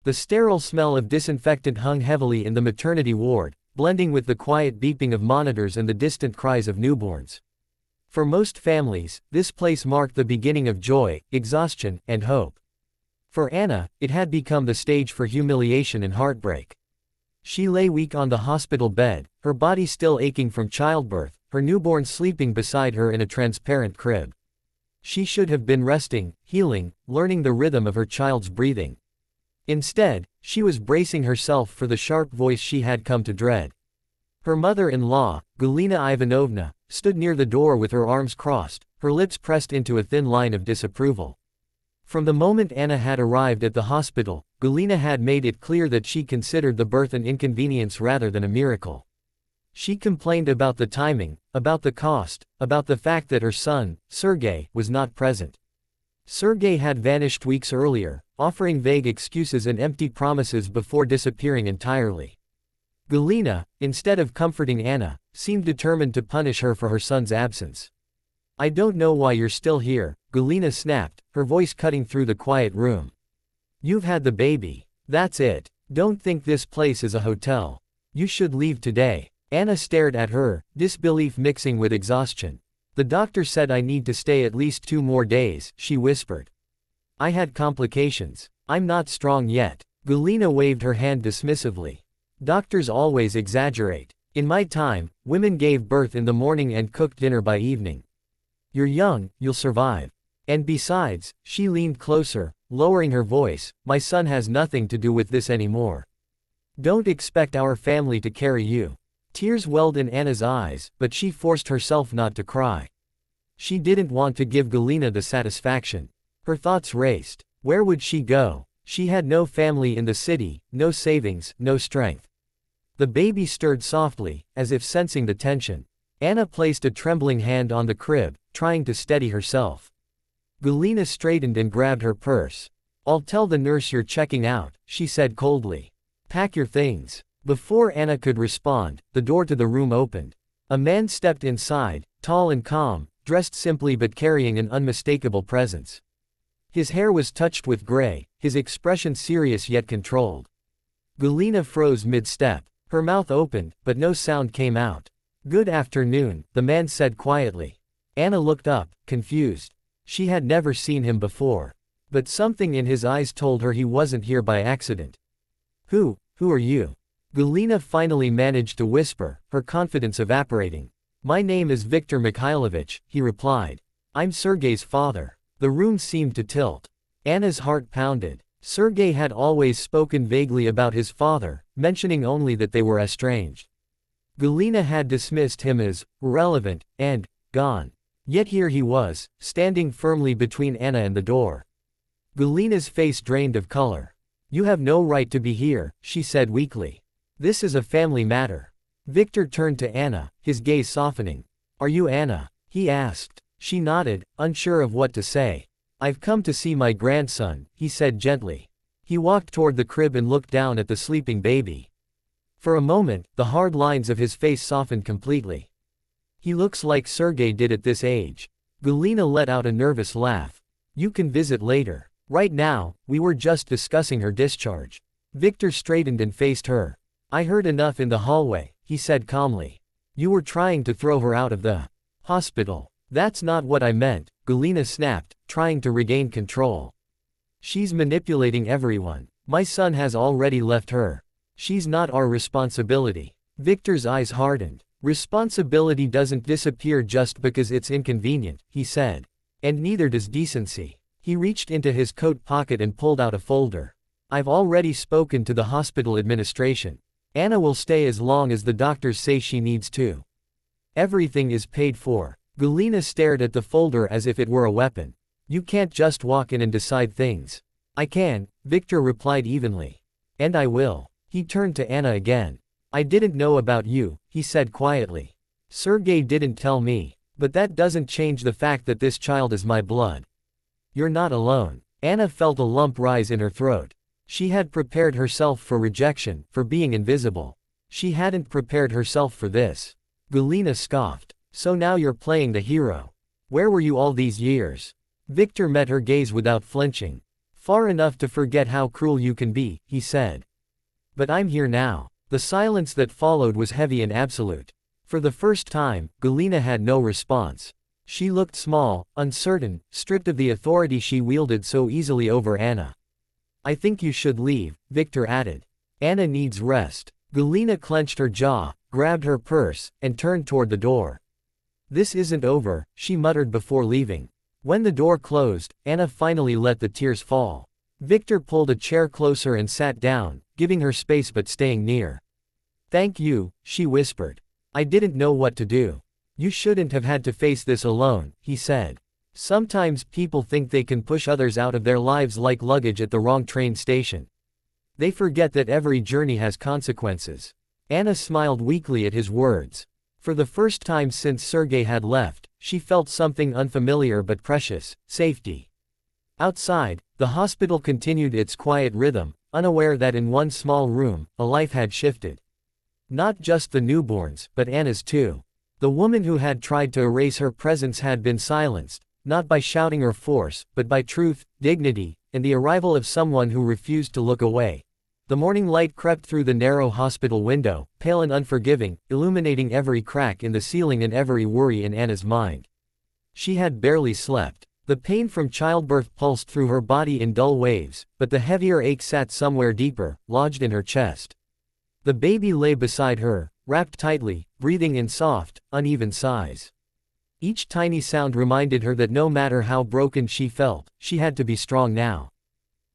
The sterile smell of disinfectant hung heavily in the maternity ward, blending with the quiet beeping of monitors and the distant cries of newborns. For most families, this place marked the beginning of joy, exhaustion, and hope. For Anna, it had become the stage for humiliation and heartbreak. She lay weak on the hospital bed, her body still aching from childbirth, her newborn sleeping beside her in a transparent crib. She should have been resting, healing, learning the rhythm of her child's breathing. Instead, she was bracing herself for the sharp voice she had come to dread. Her mother-in-law, Galina Ivanovna, stood near the door with her arms crossed, her lips pressed into a thin line of disapproval. From the moment Anna had arrived at the hospital, Galina had made it clear that she considered the birth an inconvenience rather than a miracle. She complained about the timing, about the cost, about the fact that her son, Sergei, was not present. Sergei had vanished weeks earlier, offering vague excuses and empty promises before disappearing entirely. Galina, instead of comforting Anna, seemed determined to punish her for her son's absence. "I don't know why you're still here," Galina snapped, her voice cutting through the quiet room. "You've had the baby. That's it. Don't think this place is a hotel. You should leave today." Anna stared at her, disbelief mixing with exhaustion. "The doctor said I need to stay at least 2 more days," she whispered. "I had complications. I'm not strong yet." Galina waved her hand dismissively. "Doctors always exaggerate. In my time, women gave birth in the morning and cooked dinner by evening. You're young, you'll survive. And besides," she leaned closer, lowering her voice, "my son has nothing to do with this anymore. Don't expect our family to carry you." Tears welled in Anna's eyes, but she forced herself not to cry. She didn't want to give Galina the satisfaction. Her thoughts raced. Where would she go? She had no family in the city, no savings, no strength. The baby stirred softly, as if sensing the tension. Anna placed a trembling hand on the crib, trying to steady herself. Galina straightened and grabbed her purse. "I'll tell the nurse you're checking out," she said coldly. "Pack your things." Before Anna could respond, the door to the room opened. A man stepped inside, tall and calm, dressed simply but carrying an unmistakable presence. His hair was touched with gray, his expression serious yet controlled. Galina froze mid-step. Her mouth opened, but no sound came out. "Good afternoon," the man said quietly. Anna looked up, confused. She had never seen him before. But something in his eyes told her he wasn't here by accident. Who are you?" Galina finally managed to whisper, her confidence evaporating. "My name is Viktor Mikhailovich," he replied. "I'm Sergei's father." The room seemed to tilt. Anna's heart pounded. Sergei had always spoken vaguely about his father, mentioning only that they were estranged. Galina had dismissed him as irrelevant and gone. Yet here he was, standing firmly between Anna and the door. Galina's face drained of color. "You have no right to be here," she said weakly. "This is a family matter." Viktor turned to Anna, his gaze softening. "Are you Anna?" he asked. She nodded, unsure of what to say. "I've come to see my grandson," he said gently. He walked toward the crib and looked down at the sleeping baby. For a moment, the hard lines of his face softened completely. "He looks like Sergei did at this age." Galina let out a nervous laugh. "You can visit later. Right now, we were just discussing her discharge." Viktor straightened and faced her. "I heard enough in the hallway," he said calmly. "You were trying to throw her out of the hospital." "That's not what I meant," Galina snapped, trying to regain control. "She's manipulating everyone. My son has already left her. She's not our responsibility." Viktor's eyes hardened. "Responsibility doesn't disappear just because it's inconvenient," he said. "And neither does decency." He reached into his coat pocket and pulled out a folder. "I've already spoken to the hospital administration. Anna will stay as long as the doctors say she needs to. Everything is paid for." Galina stared at the folder as if it were a weapon. "You can't just walk in and decide things." "I can," Viktor replied evenly. "And I will." He turned to Anna again. "I didn't know about you," he said quietly. "Sergei didn't tell me. But that doesn't change the fact that this child is my blood. You're not alone." Anna felt a lump rise in her throat. She had prepared herself for rejection, for being invisible. She hadn't prepared herself for this. Galina scoffed. "So now you're playing the hero. Where were you all these years?" Viktor met her gaze without flinching. Far enough to forget how cruel you can be, he said. But I'm here now. The silence that followed was heavy and absolute. For the first time, Galina had no response. She looked small, uncertain, stripped of the authority she wielded so easily over Anna. I think you should leave, Victor added. Anna needs rest. Galina clenched her jaw, grabbed her purse, and turned toward the door. This isn't over, she muttered before leaving. When the door closed, Anna finally let the tears fall. Victor pulled a chair closer and sat down, giving her space but staying near. Thank you, she whispered. I didn't know what to do. You shouldn't have had to face this alone, he said. Sometimes people think they can push others out of their lives like luggage at the wrong train station. They forget that every journey has consequences. Anna smiled weakly at his words. For the first time since Sergei had left, she felt something unfamiliar but precious: safety. Outside, the hospital continued its quiet rhythm, unaware that in one small room, a life had shifted. Not just the newborns, but Anna's too. The woman who had tried to erase her presence had been silenced, not by shouting or force, but by truth, dignity, and the arrival of someone who refused to look away. The morning light crept through the narrow hospital window, pale and unforgiving, illuminating every crack in the ceiling and every worry in Anna's mind. She had barely slept. The pain from childbirth pulsed through her body in dull waves, but the heavier ache sat somewhere deeper, lodged in her chest. The baby lay beside her, wrapped tightly, breathing in soft, uneven sighs. Each tiny sound reminded her that no matter how broken she felt, she had to be strong now.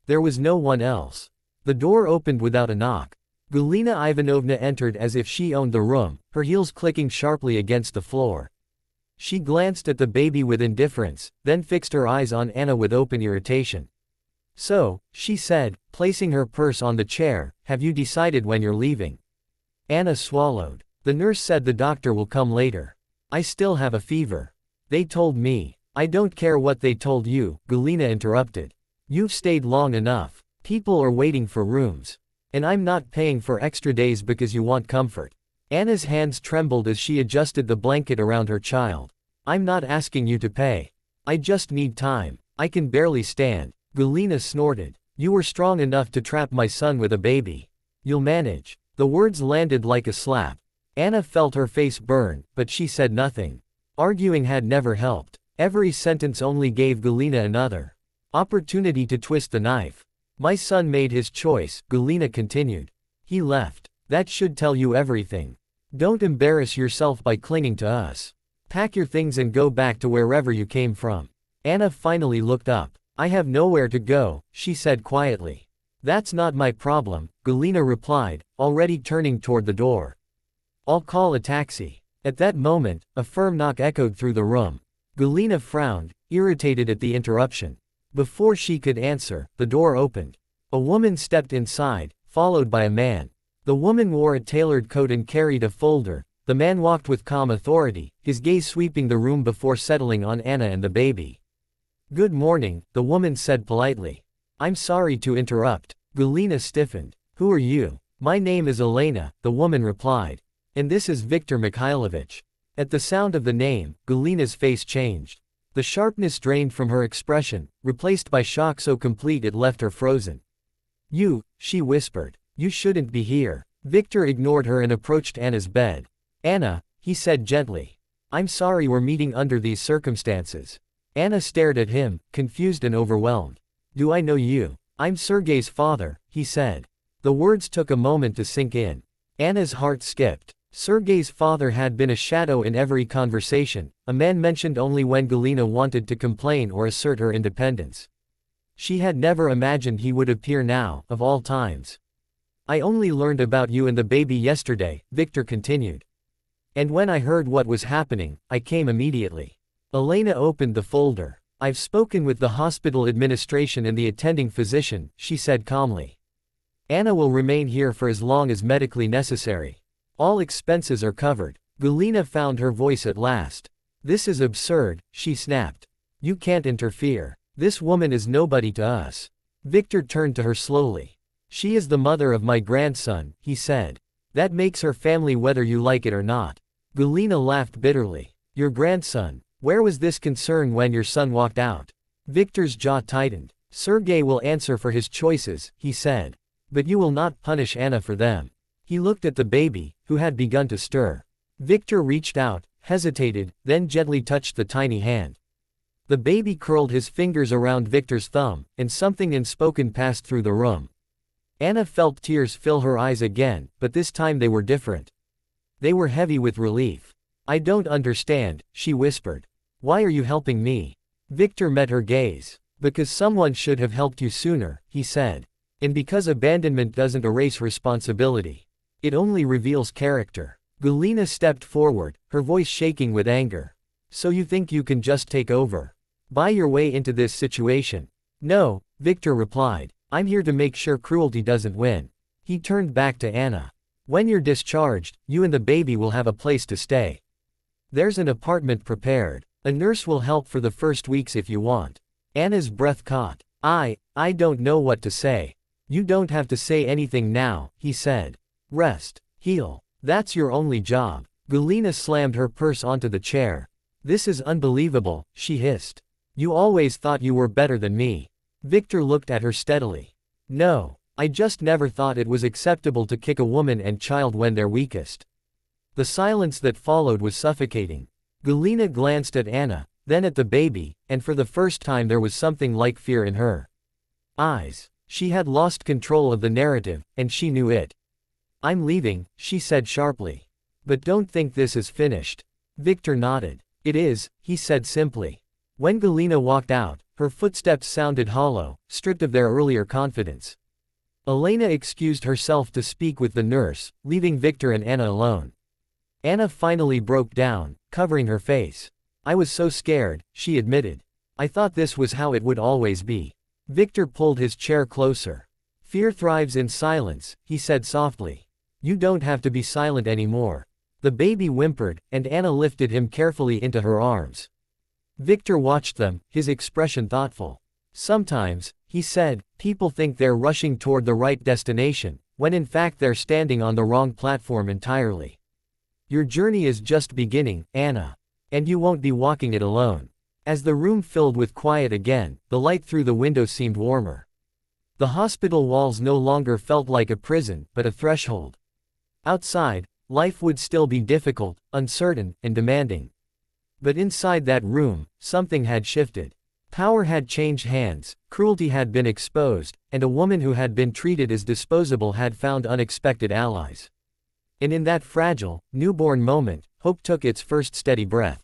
There was no one else. The door opened without a knock. Galina Ivanovna entered as if she owned the room, her heels clicking sharply against the floor. She glanced at the baby with indifference, then fixed her eyes on Anna with open irritation. So, she said, placing her purse on the chair, have you decided when you're leaving? Anna swallowed. The nurse said the doctor will come later. I still have a fever. They told me. I don't care what they told you, Galina interrupted. You've stayed long enough. People are waiting for rooms. And I'm not paying for extra days because you want comfort. Anna's hands trembled as she adjusted the blanket around her child. I'm not asking you to pay. I just need time. I can barely stand. Galina snorted. You were strong enough to trap my son with a baby. You'll manage. The words landed like a slap. Anna felt her face burn, but she said nothing. Arguing had never helped. Every sentence only gave Galina another opportunity to twist the knife. My son made his choice, Galina continued. He left. That should tell you everything. Don't embarrass yourself by clinging to us. Pack your things and go back to wherever you came from. Anna finally looked up. I have nowhere to go, she said quietly. That's not my problem, Galina replied, already turning toward the door. I'll call a taxi. At that moment, a firm knock echoed through the room. Galina frowned, irritated at the interruption. Before she could answer, the door opened. A woman stepped inside, followed by a man. The woman wore a tailored coat and carried a folder. The man walked with calm authority, his gaze sweeping the room before settling on Anna and the baby. Good morning, the woman said politely. I'm sorry to interrupt. Galina stiffened. Who are you? My name is Elena, the woman replied. And this is Viktor Mikhailovich. At the sound of the name, Galina's face changed. The sharpness drained from her expression, replaced by shock so complete it left her frozen. You, she whispered. You shouldn't be here. Victor ignored her and approached Anna's bed. Anna, he said gently. I'm sorry we're meeting under these circumstances. Anna stared at him, confused and overwhelmed. Do I know you? I'm Sergei's father, he said. The words took a moment to sink in. Anna's heart skipped. Sergei's father had been a shadow in every conversation, a man mentioned only when Galina wanted to complain or assert her independence. She had never imagined he would appear now, of all times. I only learned about you and the baby yesterday, Victor continued. And when I heard what was happening, I came immediately. Elena opened the folder. I've spoken with the hospital administration and the attending physician, she said calmly. Anna will remain here for as long as medically necessary. All expenses are covered. Galina found her voice at last. This is absurd, she snapped. You can't interfere. This woman is nobody to us. Victor turned to her slowly. She is the mother of my grandson, he said. That makes her family whether you like it or not. Galina laughed bitterly. Your grandson. Where was this concern when your son walked out? Victor's jaw tightened. Sergei will answer for his choices, he said. But you will not punish Anna for them. He looked at the baby, who had begun to stir. Victor reached out, hesitated, then gently touched the tiny hand. The baby curled his fingers around Victor's thumb, and something unspoken passed through the room. Anna felt tears fill her eyes again, but this time they were different. They were heavy with relief. I don't understand, she whispered. Why are you helping me? Victor met her gaze. Because someone should have helped you sooner, he said. And because abandonment doesn't erase responsibility. It only reveals character. Galina stepped forward, her voice shaking with anger. So you think you can just take over? Buy your way into this situation? No, Victor replied. I'm here to make sure cruelty doesn't win. He turned back to Anna. When you're discharged, you and the baby will have a place to stay. There's an apartment prepared. A nurse will help for the first weeks if you want. Anna's breath caught. I don't know what to say. You don't have to say anything now, he said. Rest. Heal. That's your only job. Galina slammed her purse onto the chair. This is unbelievable, she hissed. You always thought you were better than me. Victor looked at her steadily. No, I just never thought it was acceptable to kick a woman and child when they're weakest. The silence that followed was suffocating. Galina glanced at Anna, then at the baby, and for the first time there was something like fear in her eyes. She had lost control of the narrative, and she knew it. I'm leaving, she said sharply. But don't think this is finished. Victor nodded. It is, he said simply. When Galina walked out, her footsteps sounded hollow, stripped of their earlier confidence. Elena excused herself to speak with the nurse, leaving Victor and Anna alone. Anna finally broke down, covering her face. I was so scared, she admitted. I thought this was how it would always be. Victor pulled his chair closer. Fear thrives in silence, he said softly. You don't have to be silent anymore. The baby whimpered, and Anna lifted him carefully into her arms. Victor watched them, his expression thoughtful. Sometimes, he said, people think they're rushing toward the right destination, when in fact they're standing on the wrong platform entirely. Your journey is just beginning, Anna. And you won't be walking it alone. As the room filled with quiet again, the light through the window seemed warmer. The hospital walls no longer felt like a prison, but a threshold. Outside, life would still be difficult, uncertain, and demanding. But inside that room, something had shifted. Power had changed hands, cruelty had been exposed, and a woman who had been treated as disposable had found unexpected allies. And in that fragile, newborn moment, hope took its first steady breath.